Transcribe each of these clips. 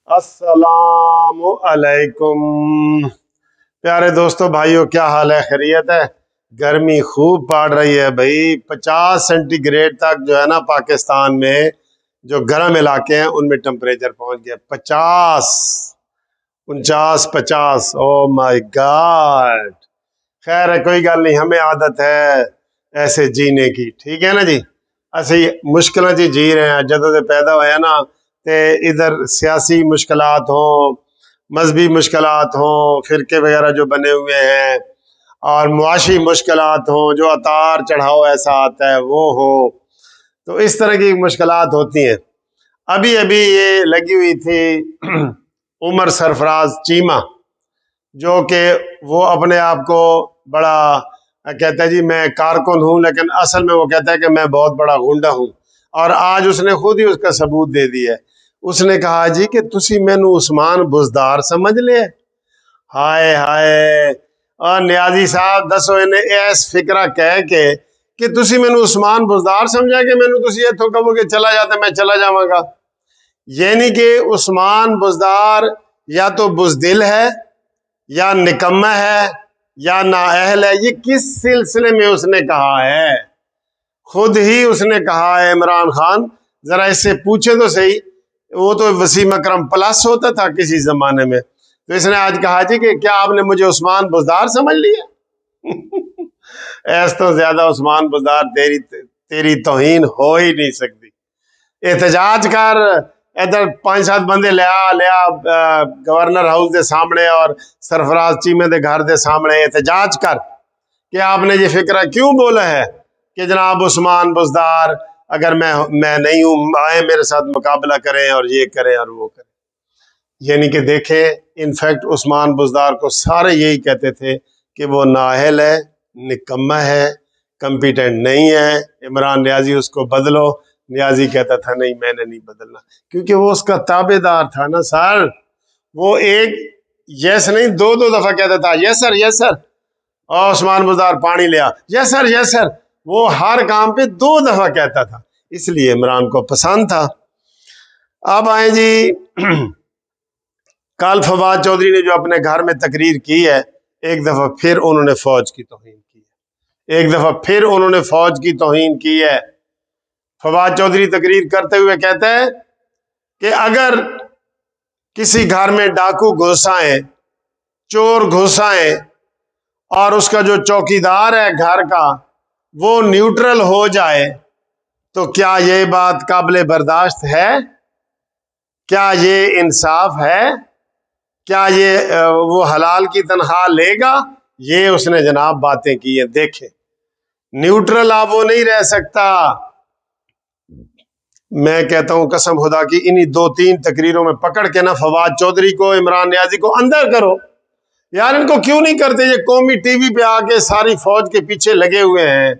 अस्सलामु अलैकुम। प्यारे दोस्तों, भाइयों, क्या हाल है? खैरियत है? गर्मी खूब पड़ रही है भाई। 50 सेंटीग्रेड तक जो है ना, पाकिस्तान में जो गर्म इलाके हैं उनमें टेम्परेचर पहुंच गया। 50, 49, 50। Oh my God. खैर है, कोई गल नहीं, हमें आदत है ऐसे जीने की, ठीक है ना जी। असं मुश्किल जी जी रहे हैं जदों से पैदा होया ना। ते इधर सियासी मुश्किलात हों, मजहबी मुश्किलात हों, फिरके वगैरह जो बने हुए हैं, और मुआशी मुश्किलात हों, जो अतार चढ़ाओ ऐसा आता है वो हो, तो इस तरह की मुश्किलात होती हैं। अभी अभी ये लगी हुई थी उमर सरफराज चीमा, जो कि वो अपने आप को बड़ा कहता है जी मैं कारकुन हूं, लेकिन असल में वो कहता है कि मैं बहुत बड़ा गुंडा हूं। और आज उसने खुद ही उसका सबूत दे दिया है। उसने कहा जी कि तुसी मैनू उस्मान बुजदार समझ ले। हाय हाय। और नियाजी साहब दसो इन्हें ऐस फिक्रा कह के कि तुसी मैनू उस्मान बुजदार समझा कि मैनू तुसी इथों कहो कि चला जाता मैं चला जावांगा। यानी कि उस्मान बुजदार या तो बुजदिल है, या निकम्मा है, या नाअहल है। ये किस सिलसिले में उसने कहा है? खुद ही उसने कहा है। इमरान खान जरा इससे पूछे तो सही। वो तो वसीम अकरम प्लस होता था किसी जमाने में, तो इसने आज कहा जी कि क्या आपने मुझे उस्मान बुजदार समझ लिया? ऐस तो ज्यादा उस्मान बुजदार तेरी तेरी तौहीन हो ही नहीं सकती। एहतजाज कर, इधर 5-7 बंदे लिया गवर्नर हाउस के सामने और सरफराज चीमे के घर के सामने एहतजाज कर कि आपने ये फिक्रा क्यों बोला है कि जनाब उस्मान बुजदार अगर मैं नहीं हूं, आए मेरे साथ मुकाबला करें और ये करें और वो करें। यानी कि देखें, इनफैक्ट उस्मान बुजदार को सारे यही कहते थे कि वो नाअहल है, निकम्मा है, कम्पिटेंट नहीं है। इमरान नियाजी उसको बदलो। नियाजी कहता था नहीं, मैंने नहीं बदलना, क्योंकि वो उसका ताबेदार था ना सर। वो एक यस नहीं, दो दो दफा कहता था यस सर, यस सर। और उस्मान बुजदार पानी लिया, यस सर, यस सर। वो हर काम पे 2 दफा कहता था, इसलिए इमरान को पसंद था। अब आए जी कल फवाद चौधरी ने जो अपने घर में तकरीर की है, एक दफा फिर उन्होंने फौज की तौहीन की है। एक दफा फिर उन्होंने फौज की तौहीन की है। फवाद चौधरी तकरीर करते हुए कहते हैं कि अगर किसी घर में डाकू घुस आए, चोर घुस आए, और उसका जो चौकीदार है घर का वो न्यूट्रल हो जाए, तो क्या ये बात काबिल बर्दाश्त है? क्या ये इंसाफ है? क्या ये वो हलाल की तनख्वाह लेगा? ये उसने जनाब बातें की है। देखें, न्यूट्रल आप वो नहीं रह सकता। मैं कहता हूं कसम खुदा की, इन्हीं 2-3 तकरीरों में पकड़ के ना फवाद चौधरी को, इमरान नियाजी को अंदर करो। यार इनको क्यों नहीं करते? ये कौमी टीवी पे आके सारी फौज के पीछे लगे हुए हैं।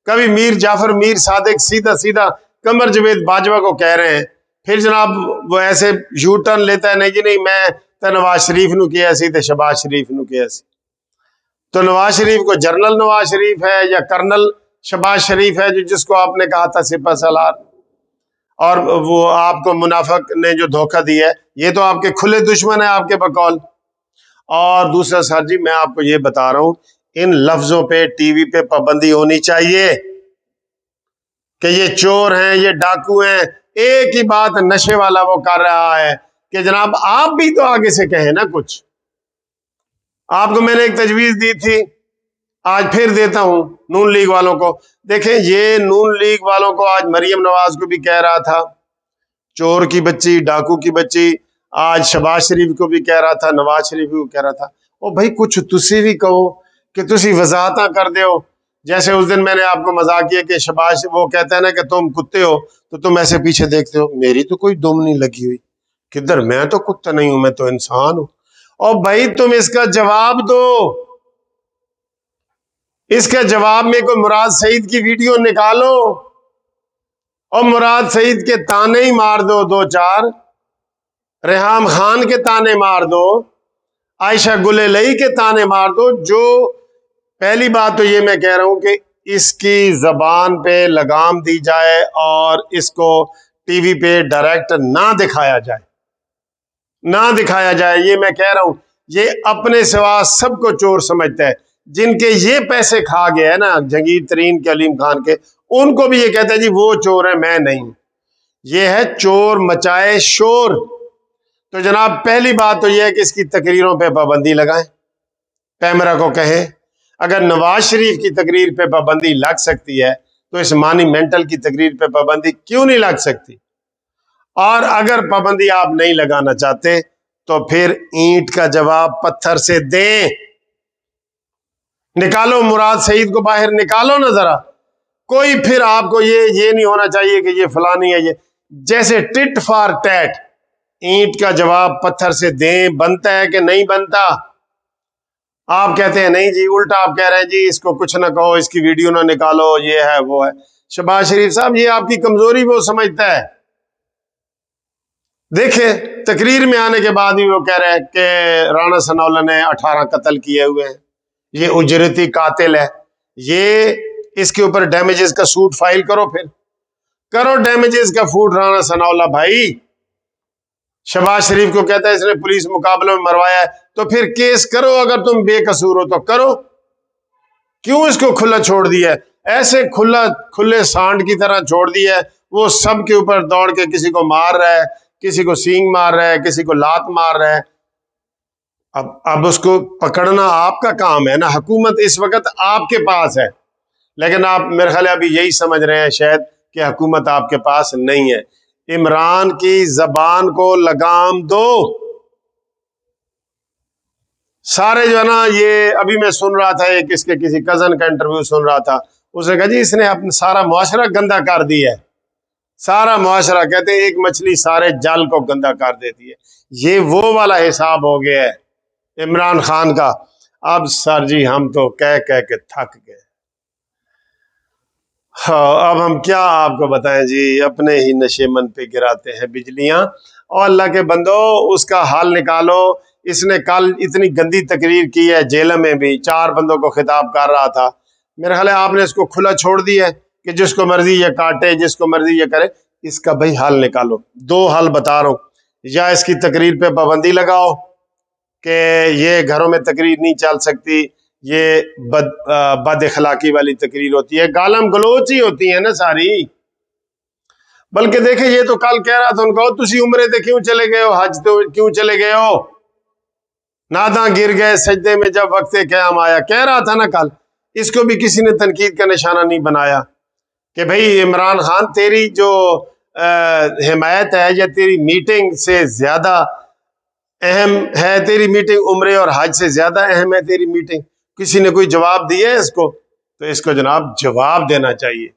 कभी मीर जाफर, मीर सादिक सीधा सीधा कमर जवेद बाजवा को कह रहे हैं, फिर जनाब वो ऐसे यू टर्न लेता है, नहीं जी नहीं, मैं तो नवाज शरीफ नु किया सी, तो शहबाज शरीफ नु किया सी। तो नवाज शरीफ को जनरल नवाज शरीफ है या कर्नल शहबाज शरीफ है, जो जिसको आपने कहा था सिपह सलार, और वो आपको मुनाफिक ने जो धोखा दिया है, ये तो आपके खुले दुश्मन है आपके बकौल। और दूसरा सर जी, मैं आपको ये बता रहा हूं, इन लफ्जों पे टीवी पे पाबंदी होनी चाहिए कि ये चोर हैं, ये डाकू हैं। एक ही बात नशे वाला वो कर रहा है कि जनाब आप भी तो आगे से कहें ना कुछ। आपको मैंने एक तजवीज दी थी, आज फिर देता हूं नून लीग वालों को। देखें, ये नून लीग वालों को आज मरियम नवाज को भी कह रहा था चोर की बच्ची, डाकू की बच्ची। आज शहबाज शरीफ को भी कह रहा था, नवाज शरीफ को कह रहा था। ओ भाई, कुछ तुसी भी कहो कि तुसी वजाहता कर दो। जैसे उस दिन मैंने आपको मजाक किया कि शहबाज वो कहता है ना कि तुम कुत्ते हो तो तुम ऐसे पीछे देखते हो, मेरी तो कोई दुम नहीं लगी हुई। किधर, मैं तो कुत्ता नहीं हूं, मैं तो इंसान हूं। और भाई तुम इसका जवाब दो। इसके जवाब में कोई मुराद सईद की वीडियो निकालो और मुराद सईद के ताने ही मार दो, 2-4 रेहाम खान के ताने मार दो, आयशा गुलेलई के ताने मार दो। जो पहली बात तो ये मैं कह रहा हूं कि इसकी जबान पे लगाम दी जाए और इसको टीवी पे डायरेक्ट ना दिखाया जाए। ना दिखाया जाए। ये मैं कह रहा हूं, ये अपने सिवा सबको चोर समझता है। जिनके ये पैसे खा गए हैं ना, जहांगीर तरीन के, अलीम खान के, उनको भी ये कहता है जी वो चोर है, मैं नहीं। ये है चोर मचाए शोर। तो जनाब पहली बात तो यह है कि इसकी तकरीरों पे पाबंदी लगाएं, पैमरा को कहें। अगर नवाज शरीफ की तकरीर पे पाबंदी लग सकती है तो इस मॉन्यूमेंटल की तकरीर पे पाबंदी क्यों नहीं लग सकती? और अगर पाबंदी आप नहीं लगाना चाहते तो फिर ईंट का जवाब पत्थर से दें। निकालो मुराद सईद को बाहर, निकालो ना जरा। कोई फिर आपको ये नहीं होना चाहिए कि ये फलानी है, ये जैसे टिट फॉर टैट, ईंट का जवाब पत्थर से दें। बनता है कि नहीं बनता? आप कहते हैं नहीं जी, उल्टा आप कह रहे हैं जी इसको कुछ ना कहो, इसकी वीडियो ना निकालो, ये है वो है। शहबाज शरीफ साहब, ये आपकी कमजोरी वो समझता है। देखे तकरीर में आने के बाद भी वो कह रहे हैं कि राणा सनाउल्लाह ने 18 कत्ल किए हुए हैं, ये उजरती कातिल है। ये इसके ऊपर डैमेजेस का सूट फाइल करो, फिर करो डैमेजेस का फूट राणा सनाउल्लाह भाई। शहबाज शरीफ को कहता है इसने पुलिस मुकाबले में मरवाया है, तो फिर केस करो। अगर तुम बेकसूर हो तो करो। क्यों इसको खुला छोड़ दिया है? ऐसे खुले सांड की तरह छोड़ दिया है। वो सबके ऊपर दौड़ के किसी को मार रहा है, किसी को सींग मार रहा है, किसी को लात मार रहा है। अब उसको पकड़ना आपका काम है ना। हुकूमत इस वक्त आपके पास है, लेकिन आप मेरे ख्याल अभी यही समझ रहे हैं शायद कि हुकूमत आपके पास नहीं है। इमरान की जबान को लगाम दो। सारे जो है ना, ये अभी मैं सुन रहा था, एक इसके किसी कजन का इंटरव्यू सुन रहा था, उसने कहा जी इसने अपना सारा मुआशरा गंदा कर दिया है। सारा मुआशरा, कहते हैं एक मछली सारे जाल को गंदा कर देती है। ये वो वाला हिसाब हो गया है इमरान खान का। अब सर जी हम तो कह कह के थक गए। हाँ, अब हम क्या आपको बताएं जी, अपने ही नशे मन पे गिराते हैं बिजलियां। और अल्लाह के बंदो, उसका हाल निकालो। इसने कल इतनी गंदी तकरीर की है, जेल में भी 4 बंदों को खिताब कर रहा था। मेरे ख्याल है आपने इसको खुला छोड़ दिया है कि जिसको मर्जी ये काटे, जिसको मर्जी ये करे। इसका भाई हाल निकालो। 2 हाल बता रहा हूं, या इसकी तकरीर पे पाबंदी लगाओ कि ये घरों में तकरीर नहीं चल सकती, ये बद अखलाकी वाली तकरीर होती है, गालम गलोच ही होती है ना सारी। बल्कि देखे, ये तो कल कह रहा था उनको, तुसी उम्रे ते क्यों चले गए हो, हज तो क्यों चले गए हो, नादा गिर गए सजदे में जब वक्त क़याम आया, कह रहा था ना कल। इसको भी किसी ने तनकीद का निशाना नहीं बनाया कि भाई इमरान खान, तेरी जो हिमायत है या तेरी मीटिंग से ज्यादा अहम है, तेरी मीटिंग उम्रे और हज से ज्यादा अहम है तेरी मीटिंग। किसी ने कोई जवाब दिया है इसको? तो इसको जनाब जवाब देना चाहिए।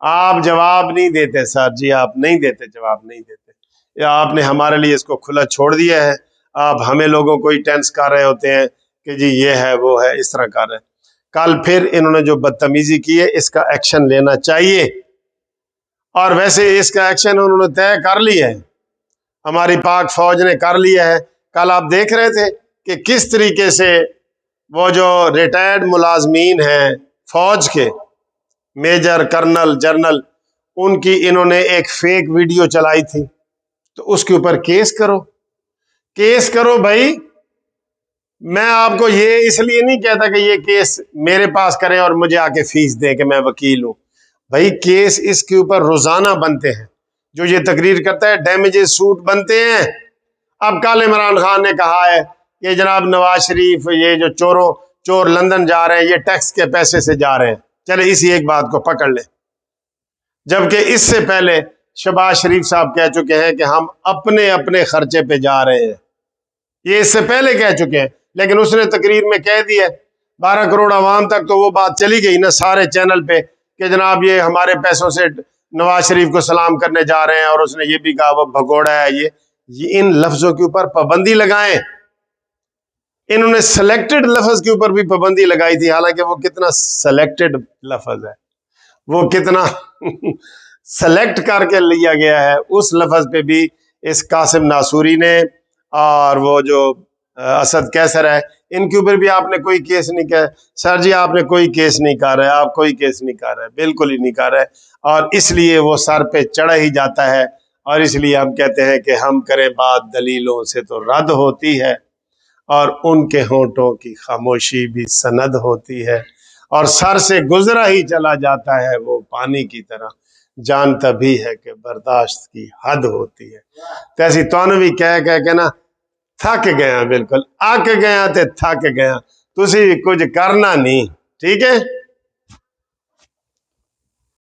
आप जवाब नहीं देते सर जी, आप नहीं देते, जवाब नहीं देते। या आपने हमारे लिए इसको खुला छोड़ दिया है। आप हमें लोगों को ही टेंस कर रहे होते हैं कि जी ये है वो है, इस तरह कर रहे हैं। कल फिर इन्होंने जो बदतमीजी की है, इसका एक्शन लेना चाहिए। और वैसे इसका एक्शन उन्होंने तय कर लिया है, हमारी पाक फौज ने कर लिया है। कल आप देख रहे थे कि किस तरीके से वो जो रिटायर्ड मुलाजमीन हैं फौज के, मेजर, कर्नल, जनरल, उनकी इन्होंने एक फेक वीडियो चलाई थी। तो उसके ऊपर केस करो, केस करो भाई। मैं आपको ये इसलिए नहीं कहता कि ये केस मेरे पास करें और मुझे आके फीस दें कि मैं वकील हूं। भाई केस इसके ऊपर रोजाना बनते हैं। जो ये तकरीर करता है डैमेजेस सूट बनते हैं। अब कल इमरान खान ने कहा है कि जनाब नवाज शरीफ, ये जो चोर लंदन जा रहे हैं, ये टैक्स के पैसे से जा रहे हैं। चले इसी एक बात को पकड़ ले। जबकि इससे पहले शहबाज शरीफ साहब कह चुके हैं कि हम अपने अपने खर्चे पे जा रहे हैं। ये इससे पहले कह चुके हैं, लेकिन उसने तकरीर में कह दिया 12 करोड़ आवाम तक तो वो बात चली गई ना सारे चैनल पे कि जनाब ये हमारे पैसों से नवाज शरीफ को सलाम करने जा रहे हैं। और उसने ये भी कहा वो भगोड़ा है। ये इन लफ्जों के ऊपर पाबंदी लगाएं। इन्होंने सेलेक्टेड लफ्ज के ऊपर भी पाबंदी लगाई थी, हालांकि वो कितना सेलेक्टेड लफ्ज है, वो कितना सेलेक्ट करके लिया गया है। उस लफ्ज पे भी इस कासिम नासूरी ने और वो जो असद कैसर है, इनके ऊपर भी आपने कोई केस नहीं किया। सर जी आपने कोई केस नहीं कर रहे, आप कोई केस नहीं कर रहे, बिल्कुल ही नहीं कर रहे। और इसलिए वो सर पे चढ़ा ही जाता है और इसलिए हम कहते हैं कि हम करें बात दलीलों से तो रद्द होती है, और उनके होंठों की खामोशी भी सनद होती है, और सर से गुजरा ही चला जाता है वो पानी की तरह, जान तभी है कि बर्दाश्त की हद होती है। तैसी तुहानू भी कह कह के ना थक गया, बिल्कुल अक गया ते थक गया, तुसी भी कुछ करना नहीं। ठीक है।